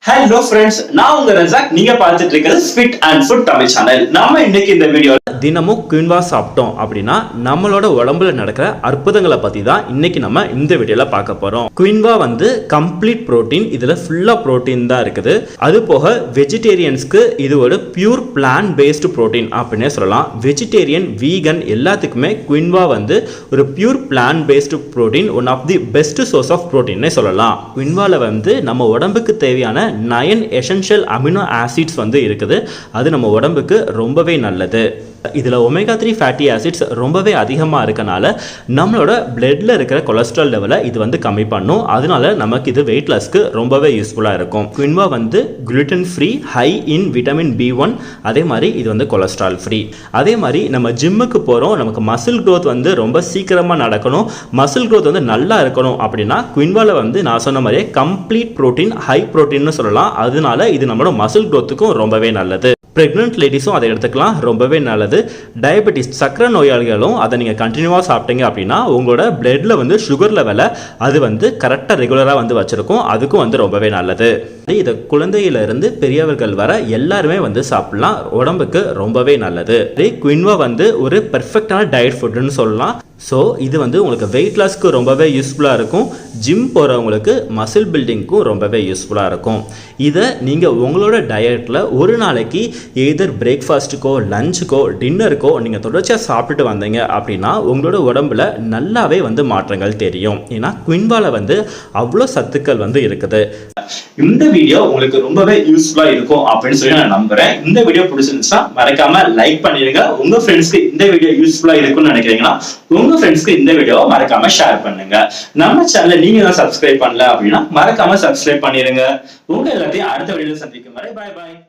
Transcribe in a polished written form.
Hello friends, நான் உங்க ரஜாக். நீங்க பார்த்துட்டு இருக்கிறது fit and food Tamil channel. நாம இன்னைக்கு இந்த வீடியோல தினமும் குயின்வா சாப்பிட்டோம் அப்படின்னா நம்மளோட உடம்புல நடக்கிற அற்புதங்களை பத்தி தான் இன்னைக்கு நம்ம இந்த வீடியோல பார்க்க போறோம். குயின்வா வந்து கம்ப்ளீட் புரோட்டீன், இதுல ஃபுல்லா புரோட்டீன் தான் இருக்குது. அது போக வெஜிடேரியன்ஸ்க்கு இது ஒரு பியூர் பிளான்ட் பேஸ்டு புரோட்டீன் அப்படின்னே சொல்லலாம். வெஜிடேரியன், வீகன் எல்லாத்துக்குமே குயின்வா வந்து ஒரு pure plant based protein, one of the best source of புரோட்டீன்னே சொல்லலாம். குயின்வால வந்து நம்ம உடம்புக்கு தேவையான 9 எசென்ஷியல் அமினோ ஆசிட்ஸ் வந்து இருக்குது. அது நம்ம உடம்புக்கு ரொம்பவே நல்லது. இதில் ஒமேகா 3 ஃபேட்டி ஆசிட்ஸ் ரொம்பவே அதிகமாக இருக்கனால நம்மளோட பிளட்ல இருக்கிற கொலஸ்ட்ரால் லெவலை இது வந்து கம்மி பண்ணும். அதனால நமக்கு இது வெயிட் லாஸ்க்கு ரொம்பவே யூஸ்ஃபுல்லாக இருக்கும். குயின்வா வந்து குளுட்டன் ஃப்ரீ, ஹை இன் விட்டமின் B1, அதே மாதிரி இது வந்து கொலஸ்ட்ரால் ஃப்ரீ. அதே மாதிரி நம்ம ஜிம்முக்கு போகிறோம், நமக்கு மசில் க்ரோத் வந்து ரொம்ப சீக்கிரமாக நடக்கணும், மசில் க்ரோத் வந்து நல்லா இருக்கணும் அப்படின்னா குயின்வால வந்து நான் சொன்ன மாதிரியே கம்ப்ளீட் ப்ரோட்டீன், ஹை ப்ரோட்டீன்னு சொல்லலாம். அதனால இது நம்மளோட மசில் க்ரோத்துக்கும் ரொம்பவே நல்லது. பிரெக்னென்ட் லேடிஸும் அதை எடுத்துக்கலாம், ரொம்பவே நல்லது. டயபெட்டிஸ், சக்கரை நோயாளிகளும் அதை நீங்கள் கண்டினியூவாக சாப்பிட்டீங்க அப்படின்னா உங்களோட பிளட்ல வந்து சுகர் லெவலை அது வந்து கரெக்டாக ரெகுலராக வந்து வச்சிருக்கும். அதுக்கும் வந்து ரொம்பவே நல்லது. இதை குழந்தையிலிருந்து பெரியவர்கள் வர எல்லாருமே வந்து சாப்பிடலாம், உடம்புக்கு ரொம்பவே நல்லது. குயின்வா வந்து ஒரு பெர்ஃபெக்டான டயட் ஃபுட்னு சொல்லலாம். ஸோ இது வந்து உங்களுக்கு வெயிட் லாஸ்க்கு ரொம்பவே யூஸ்ஃபுல்லாக இருக்கும். ஜிம் போகிறவங்களுக்கு மசில் பில்டிங்க்கும் ரொம்பவே யூஸ்ஃபுல்லாக இருக்கும். இதை நீங்கள் உங்களோட டயட்டில் ஒரு நாளைக்கு எதர் பிரேக்ஃபாஸ்ட்டுக்கோ, லஞ்சுக்கோ, டின்னருக்கோ நீங்கள் தொடர்ச்சியாக சாப்பிட்டு வந்தீங்க அப்படின்னா உங்களோட உடம்புல நல்லாவே வந்து மாற்றங்கள் தெரியும். ஏன்னா குயின்வால வந்து அவ்வளோ சத்துக்கள் வந்து இருக்குது. இந்த வீடியோ உங்களுக்கு ரொம்பவே யூஸ்ஃபுல்லா இருக்கும் அப்படின்னு சொல்லி நான் நம்புறேன். இந்த வீடியோ பிடிச்சிருந்துச்சுன்னா மறக்காம லைக் பண்ணிடுங்க. உங்க ஃப்ரெண்ட்ஸ்க்கு இந்த வீடியோ யூஸ்ஃபுல்லா இருக்கும்னு நினைக்கிறீங்கன்னா உங்க ஃப்ரெண்ட்ஸ்க்கு இந்த வீடியோவை மறக்காம ஷேர் பண்ணுங்க. நம்ம சேனலை நீங்க தான் சப்ஸ்கிரைப் பண்ணல அப்படின்னா மறக்காம சப்ஸ்கிரைப் பண்ணிருங்க. உங்க எல்லாத்தையும் அடுத்த வீடியோல சந்திக்கும் வரை பாய் பாய்.